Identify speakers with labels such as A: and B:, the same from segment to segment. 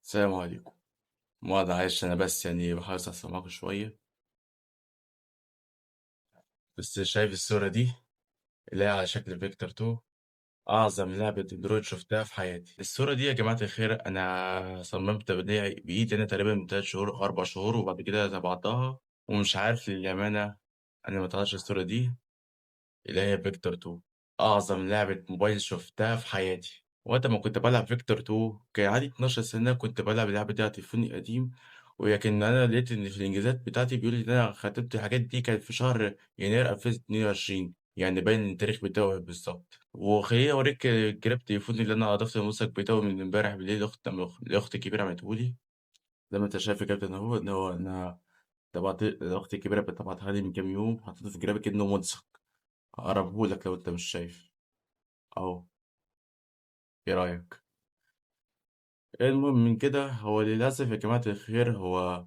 A: السلام عليكم. معلش أنا بس يعني باحاول أسمع معاكم شوية، بس شايف الصورة دي اللي هي على شكل فيكتور 2 أعظم لعبة أندرويد شُفتها في حياتي. الصورة دي يا جماعة الخير أنا صممت بإيدي أنا تقريبًا من 3 شهور أو 4 شهور، وبعد كده طبعتها، ومش عارف للأمانة أنا ما طلعتش الصورة دي اللي هي فيكتور 2 أعظم لعبة موبايل شُفتها في حياتي. وقت ما كنت بالعب فيكتور 2 كان عندي 12 سنة، كنت بالعب اللعبة دي على تليفوني القديم، ولكن أنا لقيت إن في الإنجازات بتاعتي بيقول لي إن أنا ختمت الحاجات دي كانت في شهر يناير 2022، يعني باين التاريخ بتاعه بالضبط. وخلّيني أوريك جراب تليفوني اللي أنا أضفت النسخ بتاعه من امبارح بالليل، أختي الكبيرة عملته لي، زي ما أنت شايف الجراب أهو، إن هو أنا أختي الكبيرة طبعتها لي من كام يوم، حطيته في جرابي كأنه ملصق. هاقربه لك لو أنت مش شايف، أهو، إيه رأيك؟ المهم من كده، هو للأسف يا جماعة الخير هو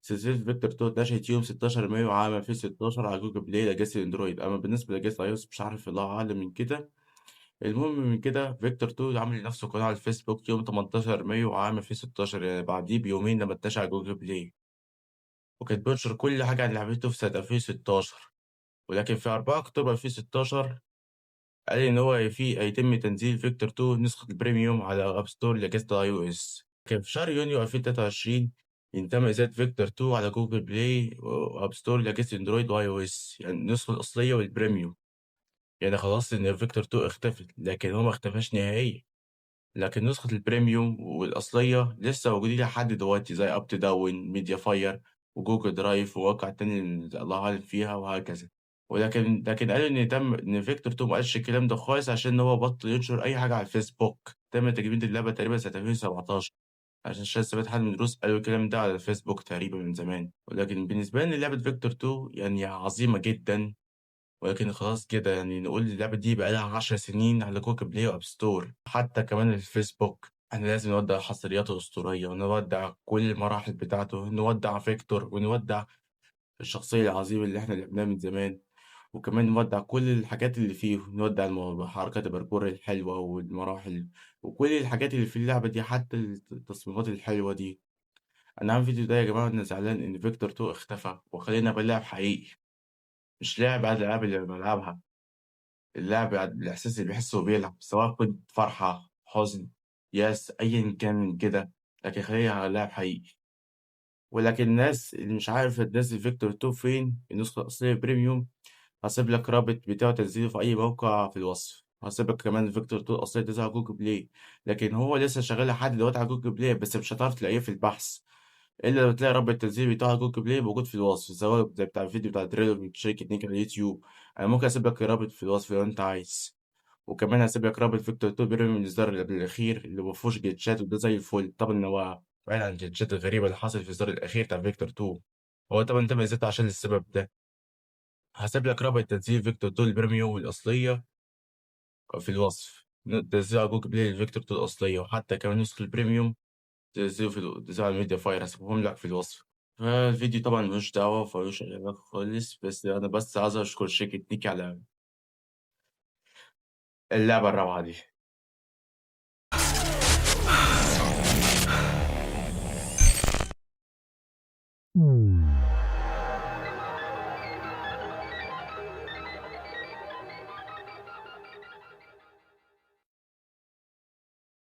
A: سلسلة فيكتور 2 اتنشرت يوم 16 مايو عام 2016 على جوجل بلاي لأجهزة الأندرويد، أما بالنسبة لأجهزة الأي أو إس مش عارف الله أعلم من كده. المهم من كده فيكتور 2 عامل لنفسه قناة على الفيسبوك يوم 18 مايو عام 2016، يعني بعديه بيومين لما انتشر على جوجل بلاي، وكان بينشر كل حاجة عن لعبته في سنة 2016. ولكن في 4 أكتوبر 2016 قال إن هو هيتم تنزيل فيكتور 2 نسخة البريميوم على أب ستور لأجهزة الأي أو إس. كان في شهر يونيو 2023 تم إزالة فيكتور 2 على جوجل بلاي وأب ستور لأجهزة أندرويد وأي أو إس، يعني النسخة الأصلية والبريميوم. يعني خلاص إن فيكتور 2 اختفت، لكن هو ما اختفاش نهائيًا. لكن نسخة البريميوم والأصلية لسه موجودين لحد دلوقتي زي أب تو داون، ميديا فاير، وجوجل درايف، ومواقع تانية الله أعلم فيها وهكذا. لكن قالوا إن فيكتور 2 ما قالش الكلام ده خالص عشان هو بطّل ينشر أي حاجة على الفيسبوك، تم تجميد اللعبة تقريبًا سنة 2017 عشان سمعت حد من الروس قالوا الكلام ده على الفيسبوك تقريبًا من زمان. ولكن بالنسبة لي لعبة فيكتور 2 يعني عظيمة جدًا، ولكن خلاص كده يعني نقول اللعبة دي بقى لها 10 سنين على جوجل بلاي وأب ستور، حتى كمان الفيسبوك. إحنا لازم نودّع حصرياته الأسطورية، ونودّع كل المراحل بتاعته، نودّع فيكتور، ونودّع الشخصية العظيمة اللي إحنا لعبناها من زمان، وكمان نودّع كل الحاجات اللي فيه، نودّع حركات الباركور الحلوة والمراحل، وكل الحاجات اللي في اللعبة دي، حتى التصميمات الحلوة دي. أنا عامل الفيديو ده يا جماعة وأنا زعلان إن فيكتور 2 اختفى، وخلّاني أبقى لاعب حقيقي، مش لاعب على الألعاب اللي بالعبها. اللاعب الإحساس اللي بيحسه وهو بيلعب، سواء كنت فرحة، حزن، يأس، أيًا كان من كده، لكن خلّيني لاعب حقيقي. ولكن الناس اللي مش عارفة تنزّل فيكتور 2 فين، النسخة الأصلية premium، هاسيب لك رابط بتاعه تنزيله في أي موقع في الوصف، وهاسيب لك كمان فيكتور 2 الأصلية تنزل على جوجل بلاي، لكن هو لسه شغال لحد دلوقتي على جوجل بلاي، بس مش هتعرف تلاقيه في البحث، إلا لمّا تلاقي رابط التنزيل بتاعه على جوجل بلاي موجود في الوصف، سواء زي بتاع الفيديو بتاع تريلر من شركة نيك على اليوتيوب. أنا ممكن أسيب لك الرابط في الوصف لو أنت عايز. وكمان هاسيب لك رابط فيكتور 2 بيراميد من الإصدار اللي قبل الأخير اللي ما فيهوش جليتشات، وده زي الفل. طبعًا هو بعيد عن الجليتشات الغريبة اللي حصلت في الإصدار الأخير بتاع فيكتور 2، هو طبعًا تم إزالته عشان السبب ده. هاسيب لك رابط تنزيل فيكتور 2 البريميوم الأصلية في الوصف، تنزله على جوجل بلاي الفيكتور 2 الأصلية، وحتى كمان نسخة البريميوم تنزله على الميديا فاير، هاسيبهم لك في الوصف. فالفيديو طبعًا ما لوش دعوة، ما فيهوش أي علاقة خالص، بس أنا بس عايز أشكر شركة نيكي على اللعبة الروعة دي.